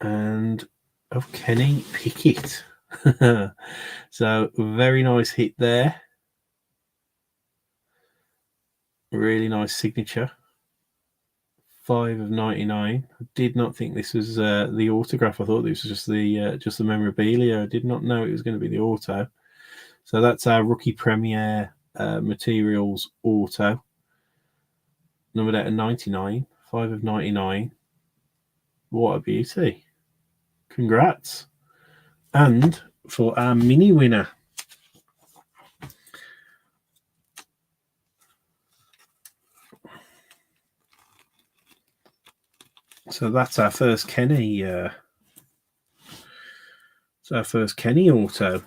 And of Kenny Pickett. So very nice hit there. Really nice signature. 5 of 99. I did not think this was the autograph. I thought this was just the memorabilia. I did not know it was going to be the auto. So that's our rookie premier materials auto. Numbered out of 99. 5 of 99. What a beauty. Congrats. And for our mini winner, so that's our first Kenny. It's our first Kenny auto.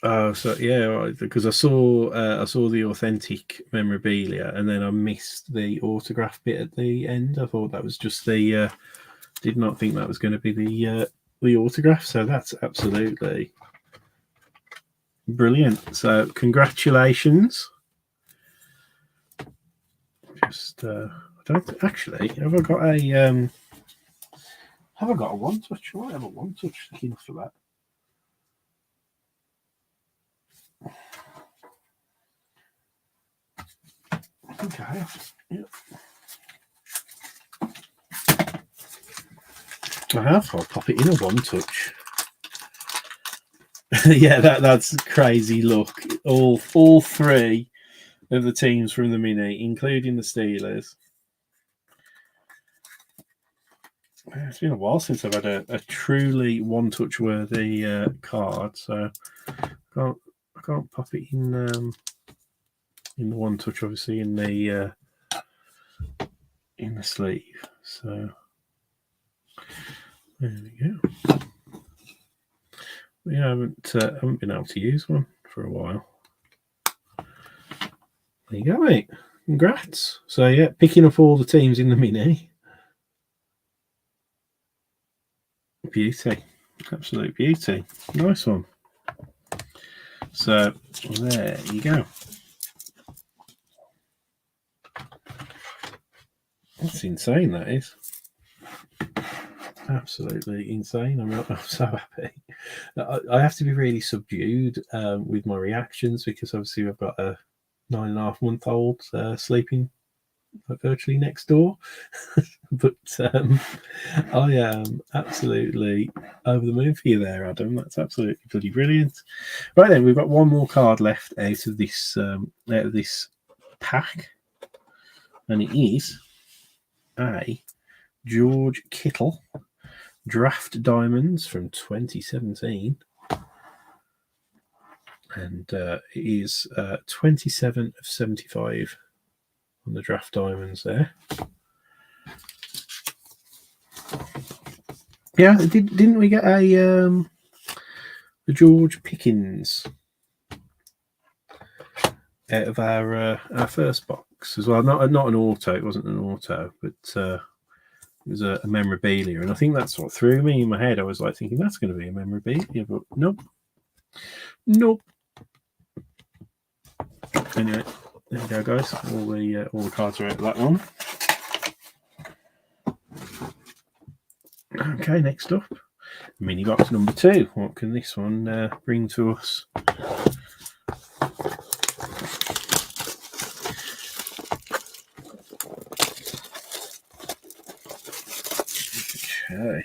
Oh, so yeah, because I saw the authentic memorabilia, and then I missed the autograph bit at the end. I thought that was just the. Did not think that was going to be the autograph. So that's absolutely brilliant. So congratulations. Just I don't actually have I got a have I got a one touch? I have a one touch enough for that. Okay. Yeah. I have. I'll pop it in a one touch. Yeah, that's crazy luck. All three of the teams from the mini, including the Steelers. It's been a while since I've had a truly one touch worthy card, so I can't pop it in the one touch, obviously in the sleeve. So there we go. We haven't been able to use one for a while. There you go, mate. Congrats. So yeah, picking up all the teams in the mini. Beauty. Absolute beauty. Nice one. So there you go. That's insane, that is. Absolutely insane. I'm so happy. I have to be really subdued with my reactions because obviously we've got a 9.5-month-old sleeping virtually next door. But I am absolutely over the moon for you there, Adam. That's absolutely bloody brilliant. Right then, we've got one more card left out of this pack, and it is a George Kittle Draft Diamonds from 2017. And it is 27 of 75 on the Draft Diamonds there. Yeah, didn't we get a George Pickens out of our first box as well? Not an auto. It wasn't an auto, but it was a memorabilia, and I think that's what threw me in my head. I was like thinking that's going to be a memorabilia, but nope. Anyway, there we go, guys. All the cards are out of that one. Okay, next up, mini box number 2. What can this one bring to us? Okay.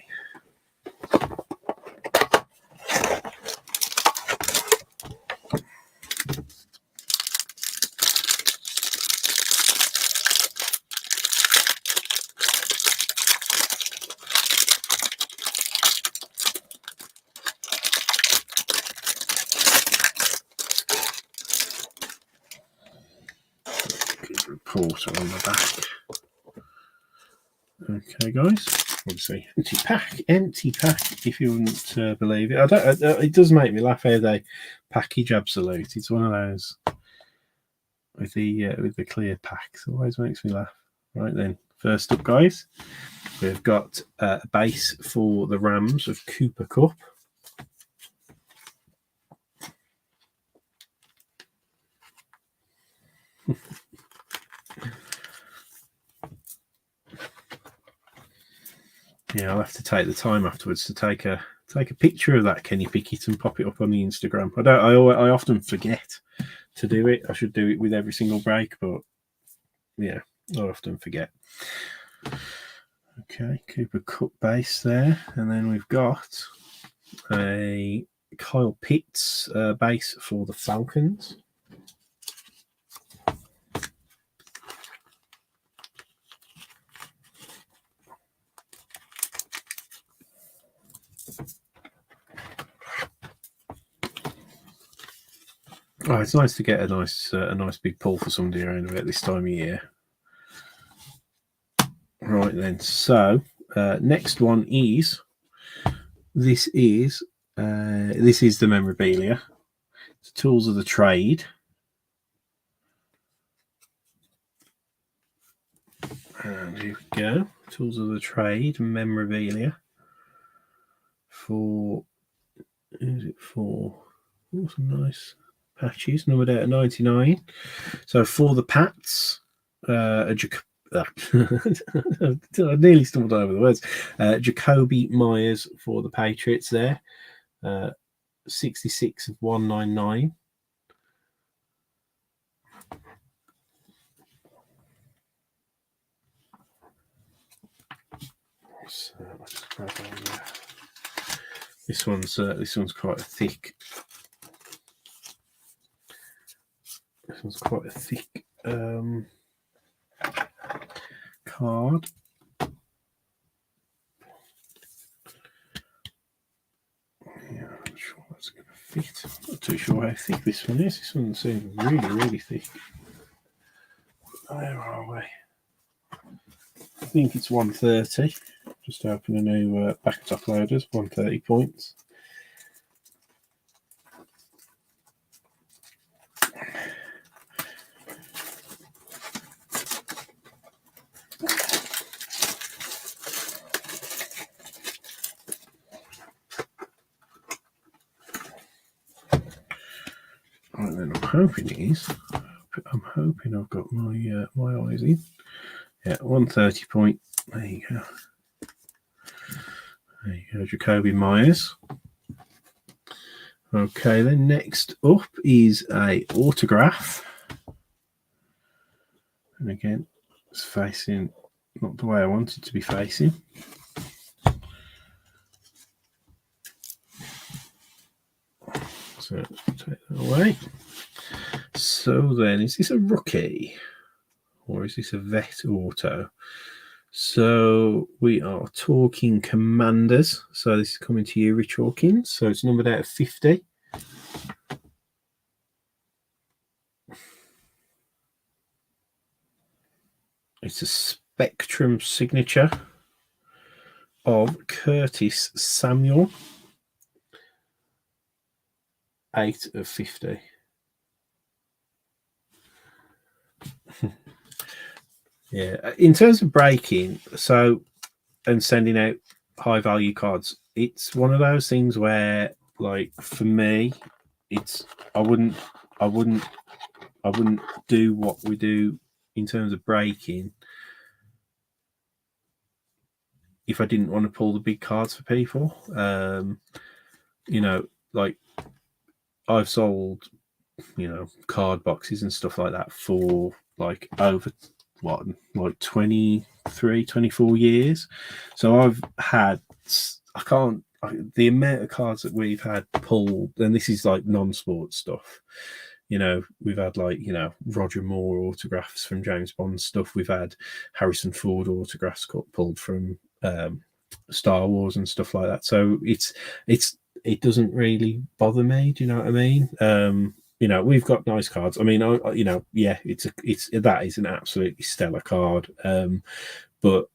Reporter on the back. Okay, guys. Obviously, empty pack. If you wouldn't believe it, it does make me laugh how they package Absolute. It's one of those with the clear packs. Always makes me laugh. Right then, first up, guys, we've got a base for the Rams of Cooper Kupp. Yeah, I'll have to take the time afterwards to take a picture of that Kenny Pickett and pop it up on the Instagram. I often forget to do it. I should do it with every single break, but yeah, I often forget. Okay, Cooper Cup base there, and then we've got a Kyle Pitts base for the Falcons. Oh, it's nice to get a nice big pull for somebody around about this time of year. Right then, so next one is this is the memorabilia. It's Tools of the Trade. And here we go. Tools of the Trade memorabilia for, who's it for? Oh, some nice patches, numbered out of 99. So for the Pats, I nearly stumbled over the words. Jacoby Myers for the Patriots there. 66 of 199. So let's grab on there. This one's quite a thick. This one's quite a thick card. Yeah, I'm not sure that's going to fit. I'm not too sure how thick this one is. This one seems really thick. Where are we? I think it's 130. Just open a new packet uploaders, 130 points. Right then, I'm hoping I've got my my eyes in. Yeah, 130 point. There you go. There you go, Jacoby Myers. Okay, then next up is a autograph. And again, it's facing not the way I want it to be facing. So take that away. So then, is this a rookie or is this a vet auto? So we are talking Commanders. So this is coming to you, Rich Hawkins. So it's numbered out of 50. It's a Spectrum signature of Curtis Samuel. 8 of 50. Yeah, in terms of breaking, and sending out high value cards, it's one of those things where, like, for me, I wouldn't do what we do in terms of breaking if I didn't want to pull the big cards for people. Like I've sold, card boxes and stuff like that for like over 23, 24 years. So I've had, the amount of cards that we've had pulled, and this is like non-sport stuff. We've had Roger Moore autographs from James Bond stuff. We've had Harrison Ford autographs pulled from Star Wars and stuff like that. So it doesn't really bother me. Do you know what I mean? We've got nice cards. I mean, that is an absolutely stellar card. But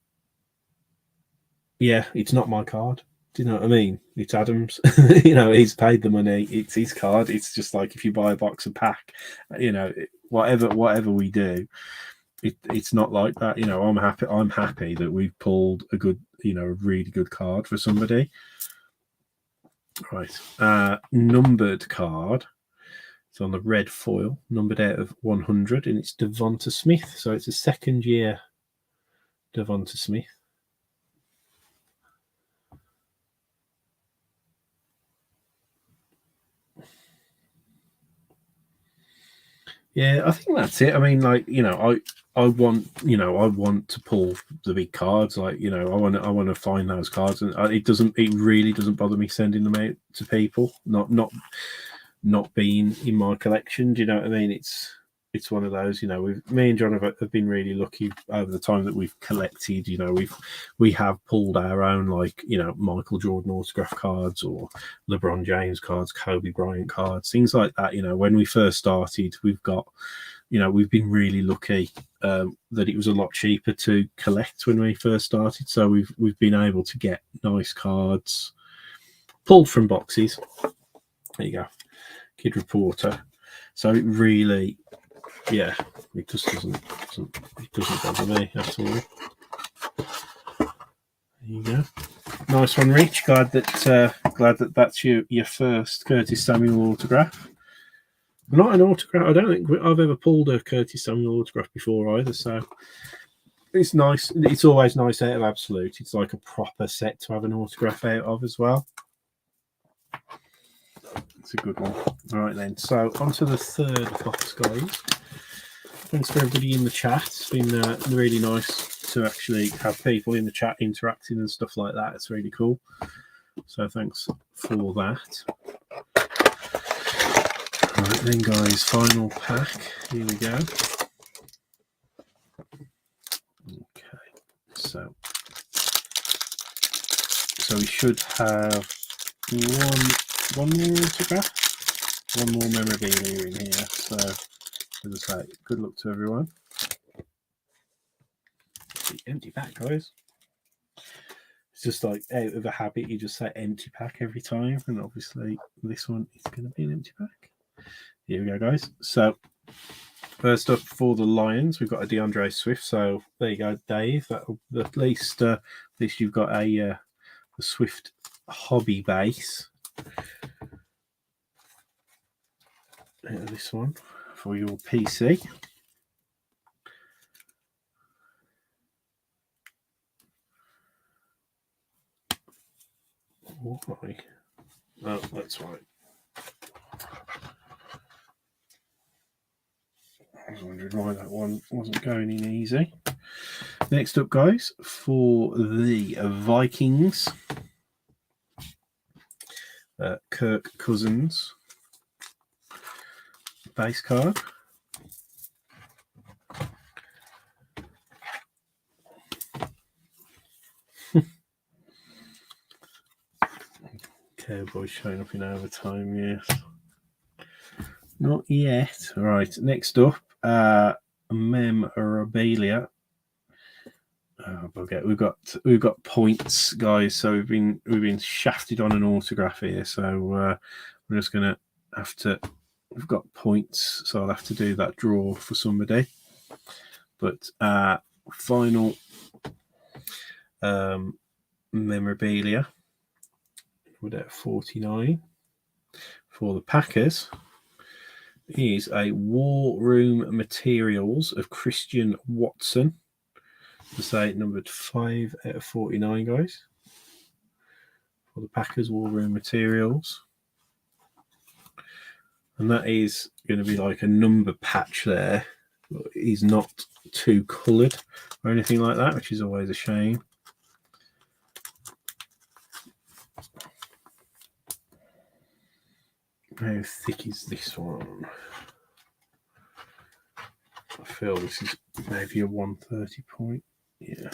yeah, it's not my card. Do you know what I mean? It's Adam's. He's paid the money. It's his card. It's just like if you buy a box of pack, whatever we do, it's not like that. I'm happy that we've pulled a good, a really good card for somebody. Right. Numbered card. It's on the red foil, numbered out of 100, and it's Devonta Smith. So it's a second year Devonta Smith. Yeah, I think that's it. I mean, like, I want to pull the big cards. Like, I want to find those cards, and it really doesn't bother me sending them out to people. Not being in my collection. Do you know what I mean? It's one of those. Me and John have been really lucky over the time that we've collected. We have pulled our own, like, Michael Jordan autograph cards or LeBron James cards, Kobe Bryant cards, things like that. When we first started, we've been really lucky that it was a lot cheaper to collect when we first started. So we've been able to get nice cards pulled from boxes. There you go, Kid Reporter. So it really, yeah, it just doesn't bother me at all. There you go. Nice one, Rich. Glad that that's your first Curtis Samuel autograph. Not an autograph. I don't think I've ever pulled a Curtis Samuel autograph before either. So it's nice. It's always nice out of Absolute. It's like a proper set to have an autograph out of as well. It's a good one. All right then. So on to the third box, guys. Thanks for everybody in the chat. It's been really nice to actually have people in the chat interacting and stuff like that. It's really cool. So thanks for that. All right then, guys. Final pack. Here we go. Okay. So we should have one more autograph, one more memorabilia in here. So, as I say, good luck to everyone. Empty pack, guys. It's just like out of a habit, you just say empty pack every time, and obviously this one is going to be an empty pack. Here we go, guys. So first up for the Lions, we've got a DeAndre Swift. So there you go, Dave. At least you've got a Swift hobby base. This one for your PC. Why? Oh, that's right. I was wondering why that one wasn't going in easy. Next up, guys, for the Vikings, Kirk Cousins base card. Cowboys showing up in overtime, yes. Not yet. All right, next up, memorabilia. Oh, bugger. We've got points, guys. So we've been shafted on an autograph here. So we're just gonna have to. We've got points, so I'll have to do that draw for somebody. But final memorabilia. We're at 49 for the Packers. Is a War Room Materials of Christian Watson. To say numbered 5 out of 49, guys. For the Packers War Room Materials. And that is going to be like a number patch there. He's not too coloured or anything like that, which is always a shame. How thick is this one? I feel this is maybe a 130 point. Yeah.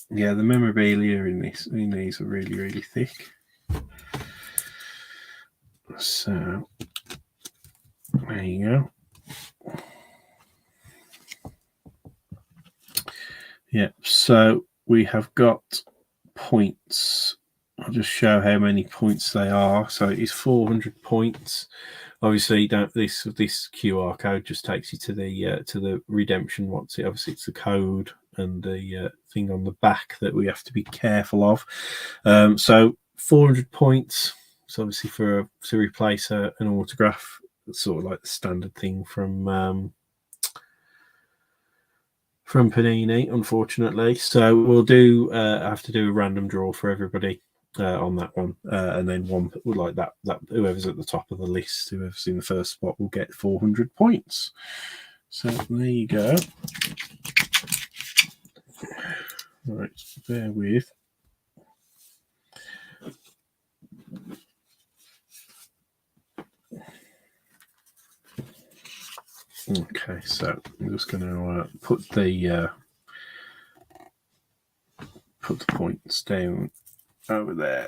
Yeah, the memorabilia in these are really, really thick. So there you go. Yeah, so we have got points. I'll just show how many points they are. So it is 400 points. Obviously, this QR code just takes you to the redemption. Obviously, it's the code and the thing on the back that we have to be careful of. So 400 points. So obviously to replace an autograph, it's sort of like the standard thing from Panini, unfortunately. So we'll have to do a random draw for everybody on that one, and then one like that whoever's at the top of the list, whoever's in the first spot, will get 400 points. So there you go. Right, bear with. Okay, so I'm just going to put the points down over there.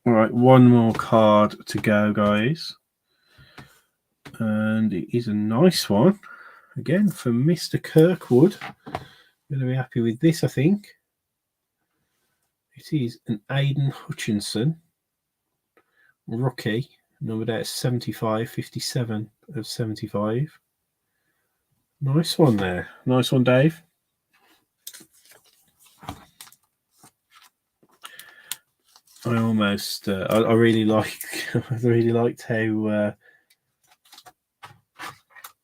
All right, one more card to go, guys, and it is a nice one again from Mr. Kirkwood. I'm going to be happy with this, I think. It is an Aidan Hutchinson rookie, numbered out 75, 57 of 75. Nice one there. Nice one, Dave. I almost, I really like, I really liked how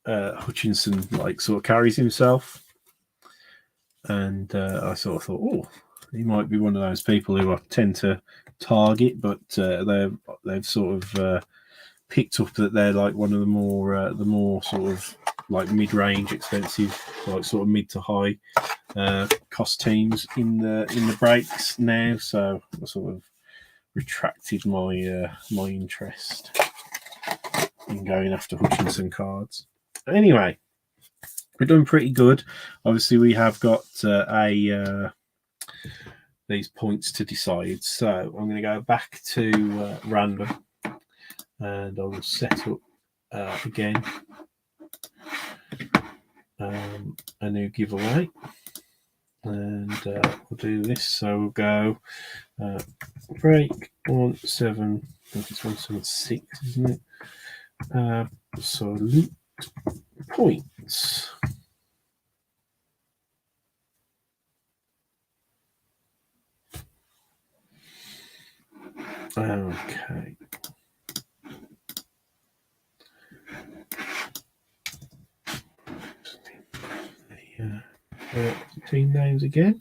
Hutchinson sort of carries himself, and I sort of thought, oh, he might be one of those people who I tend to target, but they've sort of picked up that they're like one of the more sort of like mid-range, expensive, like sort of mid to high cost teams in the breaks now. So I sort of retracted my my interest in going after Hutchinson cards. Anyway, we're doing pretty good. Obviously, we have got these points to decide. So I'm going to go back to random, and I will set up again a new giveaway, and we'll do this. So we'll go break 17. I think it's 176, isn't it? Absolute points. Okay. Team names again.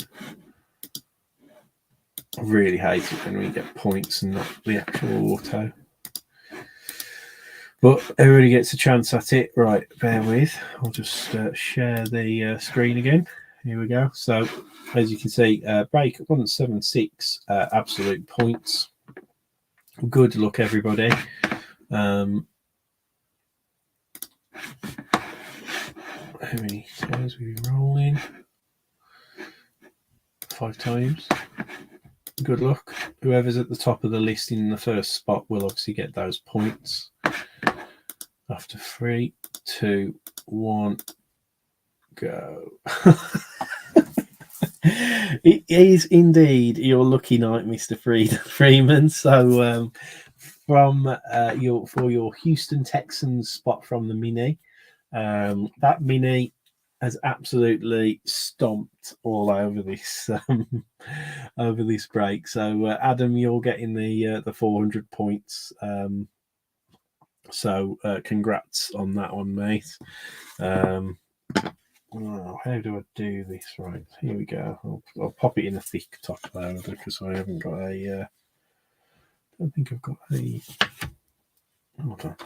I really hate it when we get points and not the actual auto. But everybody gets a chance at it. Right, bear with. I'll just share the screen again. Here we go. So, as you can see, break 176, absolute points. Good luck, everybody. How many times have we been rolling? 5 times. Good luck. Whoever's at the top of the list in the first spot will obviously get those points. After 3, 2, 1, go. It is indeed your lucky night, Mr. Freeman. So from your Houston Texans spot from the mini, that mini has absolutely stomped all over this break. So Adam, you're getting the 400 points. So congrats on that one, mate. How do I do this? Right, here we go. I'll pop it in a thick top loader because I haven't got a. I don't think I've got a. Hold on.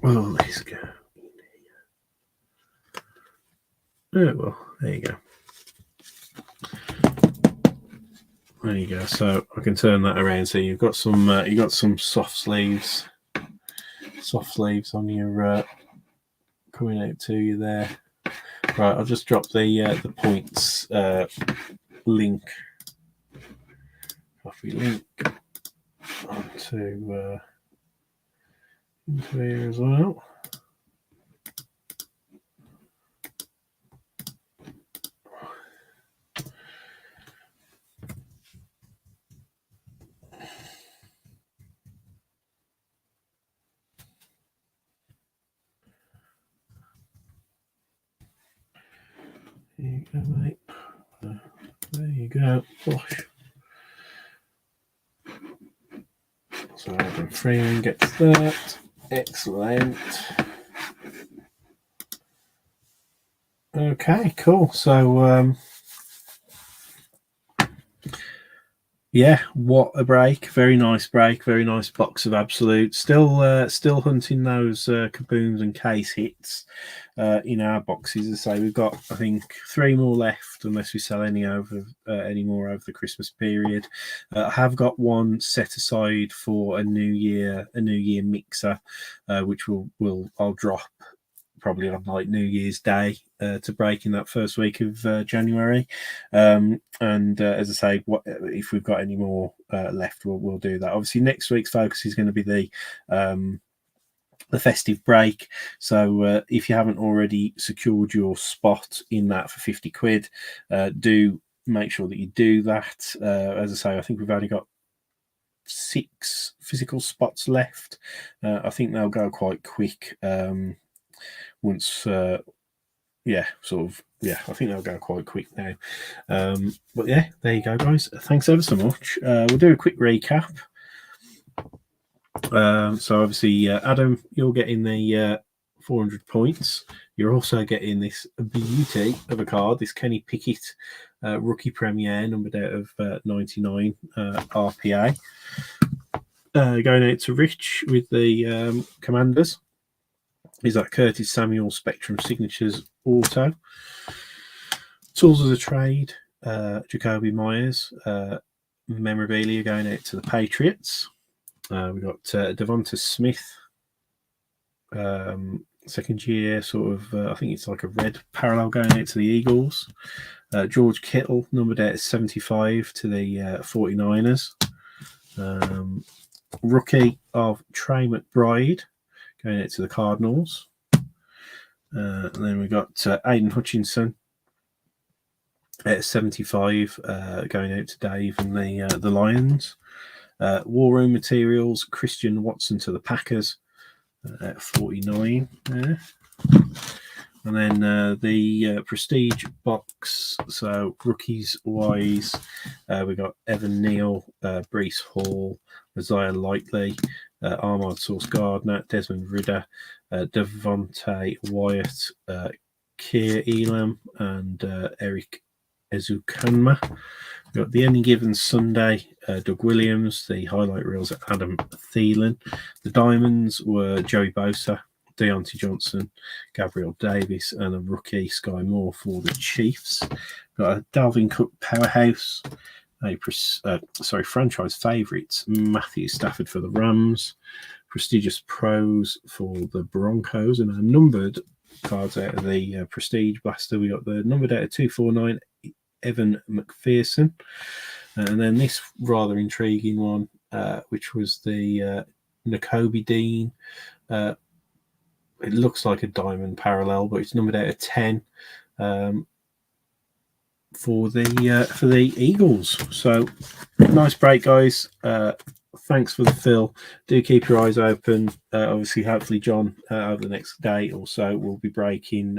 Oh, let's go. Oh well, there you go. There you go. So I can turn that around. So you've got some soft sleeves on your coming out to you there. Right, I'll just drop the points link, copy link onto into here as well. There you go, mate. There you go. Gosh. So Adam Freeman gets that. Excellent. Okay, cool. So Yeah, what a break! Very nice break. Very nice box of Absolute. Still hunting those kaboom and case hits in our boxes. As I say, we've got I think 3 more left, unless we sell any more over the Christmas period. I have got one set aside for a New Year mixer, which I'll drop probably on like New Year's Day to break in that first week of January. And as I say, if we've got any more left, we'll do that. Obviously, next week's focus is going to be the festive break. So if you haven't already secured your spot in that for 50 quid, do make sure that you do that. As I say, I think we've only got 6 physical spots left. I think they'll go quite quick. Once I think they'll go quite quick now. But yeah, there you go, guys. Thanks ever so much. We'll do a quick recap. So obviously, Adam, you're getting the 400 points. You're also getting this beauty of a card, this Kenny Pickett rookie premiere, numbered out of 99 RPA. Going out to Rich with the Commanders. Is that Curtis Samuel Spectrum Signatures Auto? Tools of the Trade, Jacoby Myers, memorabilia going out to the Patriots. We've got Devonta Smith, second year, sort of, I think it's like a red parallel going out to the Eagles. George Kittle, numbered out at 75 to the 49ers. Rookie of Trey McBride, going out to the Cardinals. And then we got Aiden Hutchinson at 75, going out to Dave and the Lions. War Room Materials, Christian Watson to the Packers at 49 there. And then the Prestige box, so rookies wise, we got Evan Neal, Breece Hall, Isaiah Likely, Armand Sauce Gardner, Desmond Ridder, Devontae Wyatt, Keir Elam, and Eric Ezukanma. We've got the Any Given Sunday, Doug Williams, the highlight reels at Adam Thielen. The diamonds were Joey Bosa, Deontay Johnson, Gabriel Davis, and a rookie, Sky Moore, for the Chiefs. Got a Dalvin Cook powerhouse, franchise favourites, Matthew Stafford for the Rams, prestigious pros for the Broncos, and our numbered cards out of the Prestige Blaster. We got the numbered out of 249, Evan McPherson, and then this rather intriguing one, which was the Nakobe Dean. It looks like a diamond parallel, but it's numbered out of 10 for the Eagles. So nice break, guys. Thanks for the fill. Do keep your eyes open. Obviously, hopefully, John over the next day or so will be breaking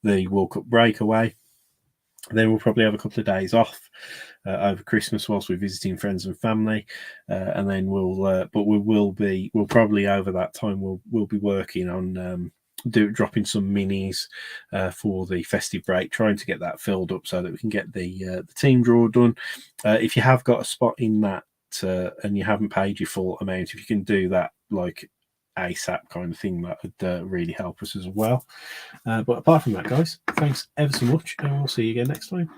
the World Cup breakaway. Then we'll probably have a couple of days off over Christmas whilst we're visiting friends and family, and then we'll probably over that time we'll be working on dropping some minis for the festive break, trying to get that filled up so that we can get the team draw done. If you have got a spot in that and you haven't paid your full amount, if you can do that like ASAP kind of thing, that would really help us as well. But apart from that, guys, thanks ever so much, and we'll see you again next time.